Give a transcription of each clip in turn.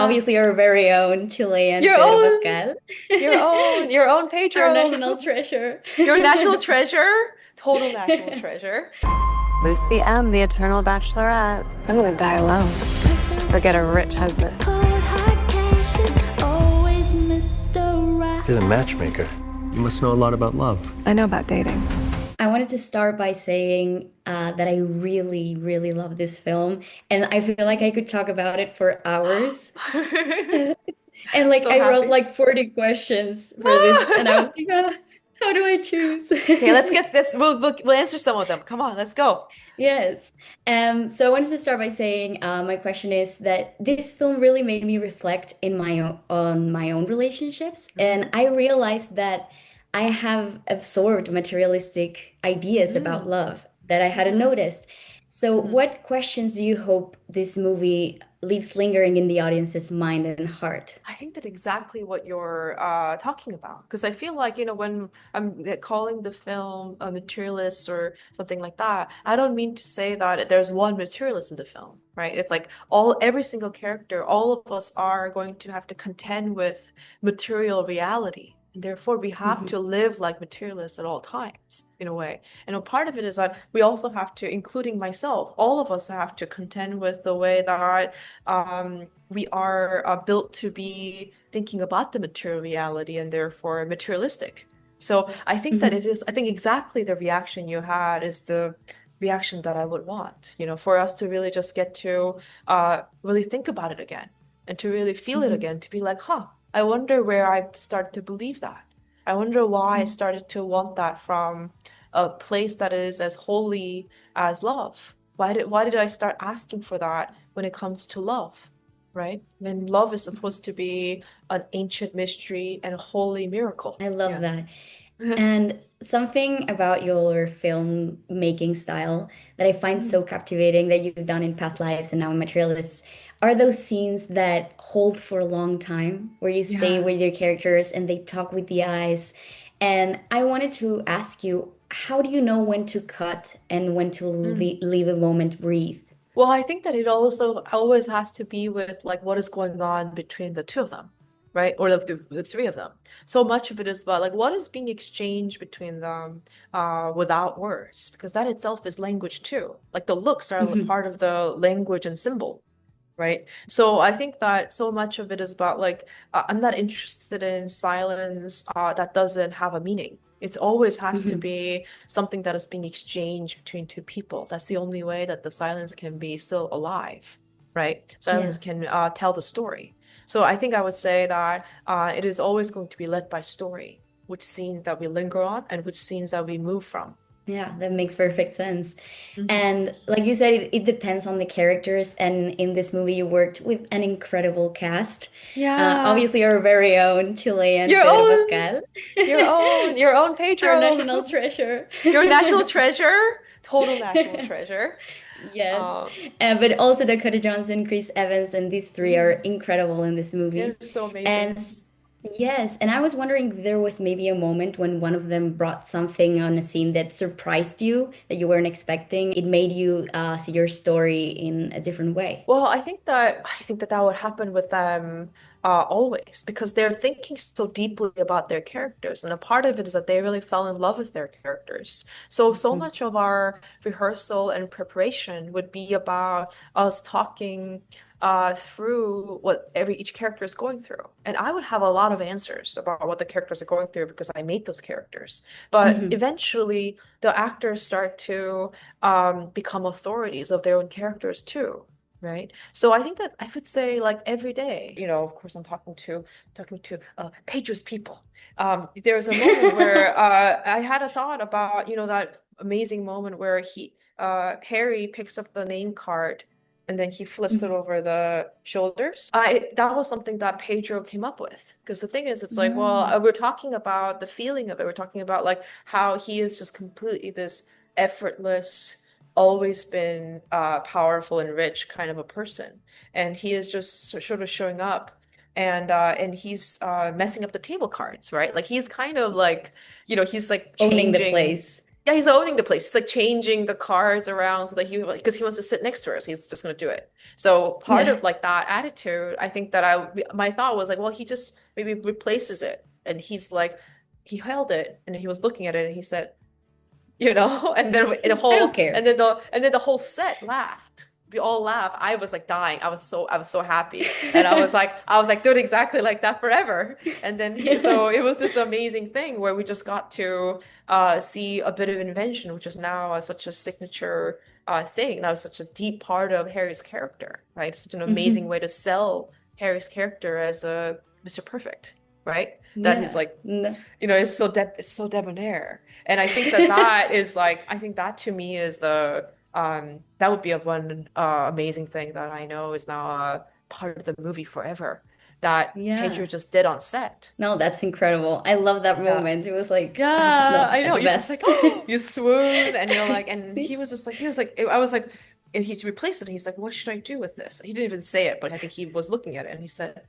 Obviously our very own Chilean Your Pedro own, Pascal, your own our Pedro. national treasure. Your national treasure, total national treasure. Lucy M., the eternal bachelorette. I'm gonna die alone. Or get a rich husband. You're the matchmaker. You must know a lot about love. I know about dating. I wanted to start by saying that I really, really love this film, and I feel like I could talk about it for hours. And like So I wrote happy. like 40 questions for this, and I was like, how do I choose? Okay, let's get this. We'll answer some of them. Come on, let's go. Yes. So I wanted to start by saying my question is that this film really made me reflect in on my own relationships, and Mm, I realized that I have absorbed materialistic ideas about mm, love that I hadn't yeah. noticed. So, Mm. what questions do you hope this movie leaves lingering in the audience's mind and heart? I think that exactly what you're talking about. Because I feel like, when I'm calling the film a materialist or something like that, I don't mean to say that there's one materialist in the film, right? It's like every single character, all of us are going to have to contend with material reality. And therefore, we have Mhm. to live like materialists at all times, in a way. And a part of it is that we also have to, including myself, all of us have to contend with the way that we are built to be thinking about the material reality and therefore materialistic. So I think that Mhm. it is, I think exactly the reaction you had is the reaction that I would want, for us to really just get to really think about it again and to really feel it Mhm. again, to be like, huh, I wonder where I started to believe that. I wonder why I Mhm. started to want that from a place that is as holy as love. Why did I start asking for that when it comes to love? Right? When love is supposed to be an ancient mystery and a holy miracle. I love Yeah. that. And something about your filmmaking style that I find so captivating that you've done in past lives and now in Materialists are those scenes that hold for a long time, where you stay Yeah. with your characters and they talk with the eyes. And I wanted to ask you, how do you know when to cut and when to Mm. leave a moment breathe? Well, I think that it also always has to be with like what is going on between the two of them, right? Or the three of them. So much of it is about like what is being exchanged between them without words, because that itself is language too. Like the looks are a Mhm. part of the language and symbol, right? So I think that so much of it is about like I'm not interested in silence that doesn't have a meaning. It always has to Mhm. be something that is being exchanged between two people. That's the only way that the silence can be still alive, right? Silence Yeah. can tell the story. So I think I would say that it is always going to be led by story, which scenes that we linger on and which scenes that we move from. Yeah, that makes perfect sense. Mhm. And like you said, it depends on the characters. And in this movie, you worked with an incredible cast. Yeah, Obviously, our very own Chilean your Pedro own, Pascal, your own our Pedro. national treasure. Your national treasure, total national treasure. Yes. Um, But also Dakota Johnson, Chris Evans, and these three are mm, incredible in this they're movie. so amazing. And yes, and I was wondering if there was maybe a moment when one of them brought something on a scene that surprised you, that you weren't expecting. It made you see your story in a different way. Well, I think that would happen with them always because they're thinking so deeply about their characters, and a part of it is that they really fell in love with their characters. So Mhm. much of our rehearsal and preparation would be about us talking through what each character is going through, and I would have a lot of answers about what the characters are going through because I made those characters. But Mhm. eventually, the actors start to become authorities of their own characters too, right? So I think that I would say like every day, of course I'm talking to Pedro's people. There's a moment where I had a thought about, that amazing moment where Harry picks up the name card and then he flips it Mhm. over the shoulders. That was something that Pedro came up with. Because the thing is, it's like, well, Mm. we're talking about the feeling of it. We're talking about like how he is just completely this effortless, always been powerful and rich kind of a person, and he is just sort of showing up, and he's messing up the table cards, right? Like he's kind of like, he's like Owning the changing. place. Yeah, he's owning the place. He's like changing the cars around so that because he wants to sit next to her, so he's just gonna do it. So part Yeah. of like that attitude, I think that my thought was like, well, he just maybe replaces it, and he's like, he held it and he was looking at it and he said, and then I don't care. and then the whole set laughed. We all laughed. I was like dying. I was so happy. And I was like doing exactly like that forever. And then so it was this amazing thing where we just got to see a bit of invention, which is now such a signature thing. That was such a deep part of Harry's character, right? It's such an amazing Mhm. way to sell Harry's character as a Mr. Perfect, right? That he's Yeah. like, No. it's so debonair. And I think that that is like, I think that to me is that would be a one amazing thing that I know is now a part of the movie forever that Pedro Yeah. just did on set. No, that's incredible. I love that Yeah. moment. It was like, Yeah, no, I know. the You're just like, best. oh, you swoon and you're like, and he was like, I was like, and he replaced it. And he's like, what should I do with this? He didn't even say it, but I think he was looking at it and he said,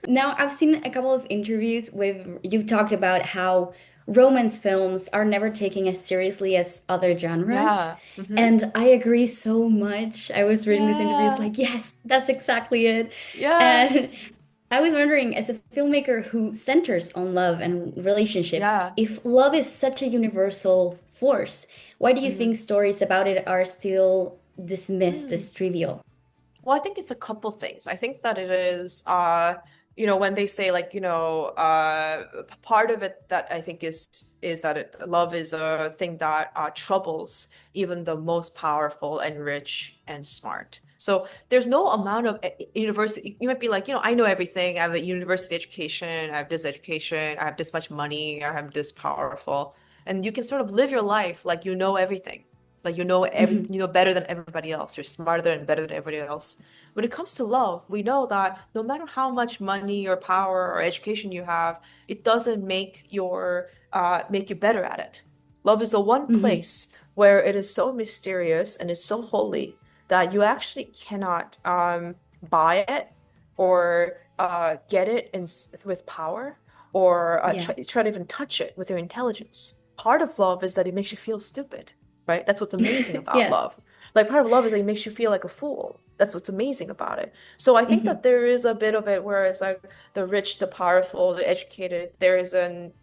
Now, I've seen a couple of interviews with you've talked about how romance films are never taken as seriously as other genres. yeah, And I agree so much. I was reading these interviews yeah, like, yes, that's exactly it. yeah, And I was wondering, as a filmmaker who centers on love and relationships, yeah. if love is such a universal force, why do you Mhm. think stories about it are still dismissed Mm. as trivial? Well, I think it's a couple things. I think that it is, when they say like, part of it that I think is that love is a thing that troubles even the most powerful and rich and smart. So there's no amount of university. You might be like, I know everything. I have a university education. I have this education. I have this much money. I have this powerful, and you can sort of live your life like you know everything. Like Mhm. you know better than everybody else. You're smarter and better than everybody else. When it comes to love, we know that no matter how much money or power or education you have, it doesn't make you better at it. Love is the one Mhm. place where it is so mysterious and it's so holy that you actually cannot buy it or get it with power or Yeah. try to even touch it with your intelligence. Part of love is that it makes you feel stupid, right? That's what's amazing about Yeah. love. Like part of love is that it makes you feel like a fool. That's what's amazing about it. So I think Mhm. that there is a bit of it where it's like the rich, the powerful, the educated, there is an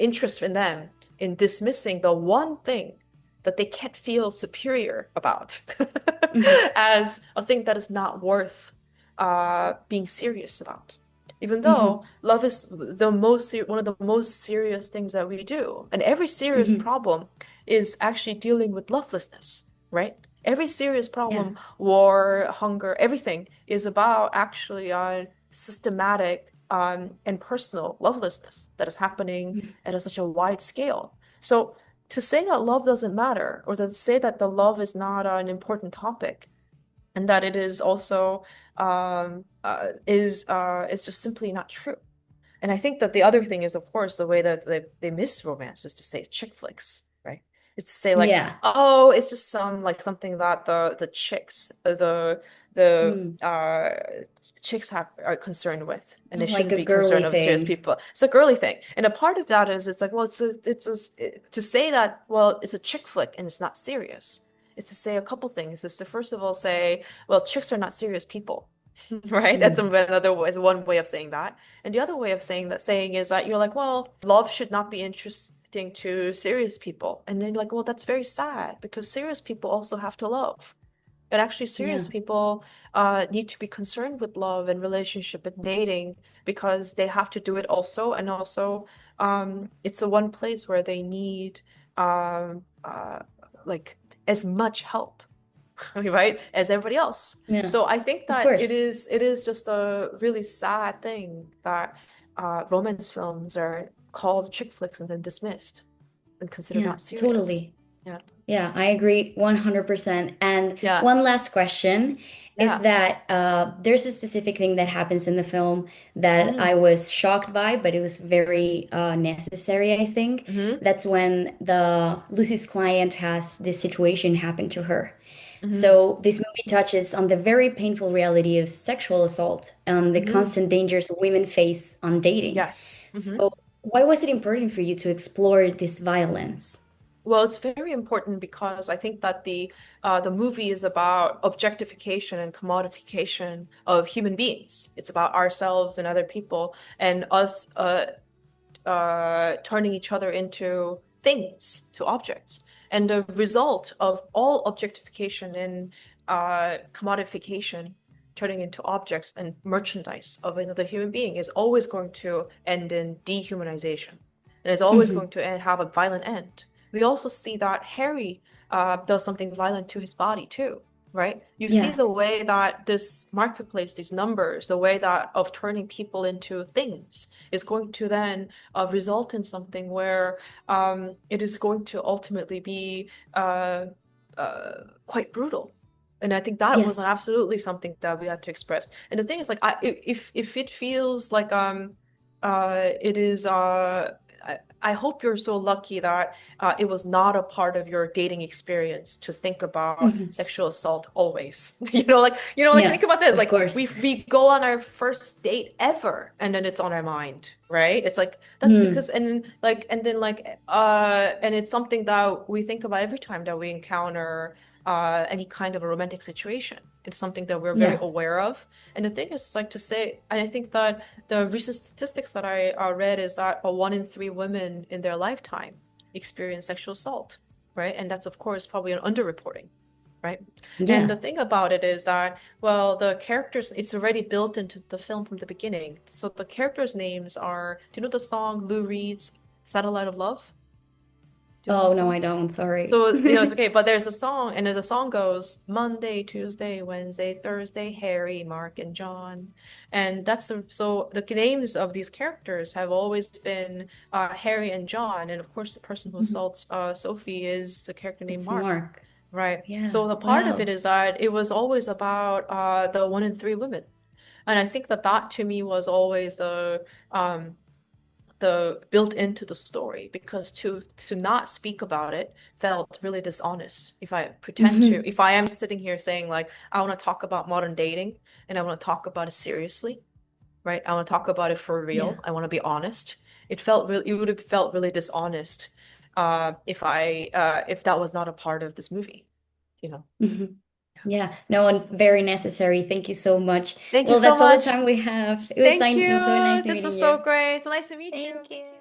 interest in them in dismissing the one thing that they can't feel superior about Mhm. as a thing that is not worth being serious about. Even though Mhm. love is one of the most serious things that we do, and every serious Mhm. problem is actually dealing with lovelessness, right? Every serious Yeah. problem, war, hunger, everything is about actually systematic and personal lovelessness that is happening Mhm. at such a wide scale. So to say that love doesn't matter, or to say that the love is not an important topic, and that it is also is just simply not true. And I think that the other thing is, of course, the way that they miss romance is to say it's chick flicks, right? It's to say like, Yeah. oh, it's just something that the chicks, the Mm. chicks are concerned with, and they Like shouldn't a be girly concerned of serious thing. people. It's a girly thing, and a part of that is it's like, well, to say that, well, it's a chick flick and it's not serious. It's to say a couple things. It's to first of all say, well, chicks are not serious people. Right? That's Mm. is one way of saying that. And the other way of saying is that you're like, well, love should not be interesting to serious people. And then you're like, well, that's very sad because serious people also have to love. And actually, serious Yeah. people need to be concerned with love and relationship and dating because they have to do it also. And also, it's the one place where they need um, like as much help, right, as everybody else. Yeah. So I think Of that course. it is just a really sad thing that romance films are called chick flicks and then dismissed and considered Yeah, not serious. totally. Yeah. Yeah, I agree 100%. And Yeah. one last question is Yeah. that there's a specific thing that happens in the film that Mm. I was shocked by, but it was very necessary, I think. Hmm. That's when the Lucy's client has this situation happen to her. Hmm. So this movie touches on the very painful reality of sexual assault and the Hmm. constant dangers women face on dating. Yes. Hmm. So Why was it important for you to explore this violence? Well, it's very important because I think that the movie is about objectification and commodification of human beings. It's about ourselves and other people and us turning each other into things, to objects. And the result of all objectification and commodification, turning into objects and merchandise of another human being, is always going to end in dehumanization. And it's always going to have a violent end. We also see that Harry does something violent to his body too, right? You see Yeah. the way that this marketplace, these numbers, the way that of turning people into things is going to then result in something where it is going to ultimately be quite brutal. And I think that was Yes. absolutely something that we had to express. And the thing is, like, if it feels like it is I hope you're so lucky that it was not a part of your dating experience to think about Mhm. sexual assault always. Like Yeah, think about this. of Like course. we go on our first date ever, and then it's on our mind, right? It's like that's Mm. because and it's something that we think about every time that we encounter any kind of a romantic situation. It's something that we're very Yeah. aware of. And the thing is, it's like to say, and I think that the recent statistics that I read is that 1 in 3 women in their lifetime experience sexual assault, right? And that's, of course, probably an underreporting, right? And Yeah. the thing about it is that, well, the characters, it's already built into the film from the beginning. So the characters' names are, do you know the song Lou Reed's Satellite of Love? Do you know the Oh, no, song? I don't. Sorry. So, it's okay, but there's a song, and the song goes Monday, Tuesday, Wednesday, Thursday, Harry, Mark, and John. And so the names of these characters have always been Harry and John. And of course, the person who Mhm. assaults Sophie is the character named It's Mark, Mark. right? Yeah. So the part of it Wow. is that it was always about the 1 in 3 women. And I think that that to me was always um, the built into the story because to not speak about it felt really dishonest. If I am sitting here saying like I want to talk about modern dating and I want to talk about it seriously, right? I want to talk about it for Yeah. real. I want to be honest. It would have felt really dishonest if that was not a part of this movie, you know. Mhm. Yeah. No, and very necessary. Thank you so much. Thank you Well, so that's all the much. time we have. It was Thank so you. nice This meeting was so you. great. So nice to meet you. Thank you.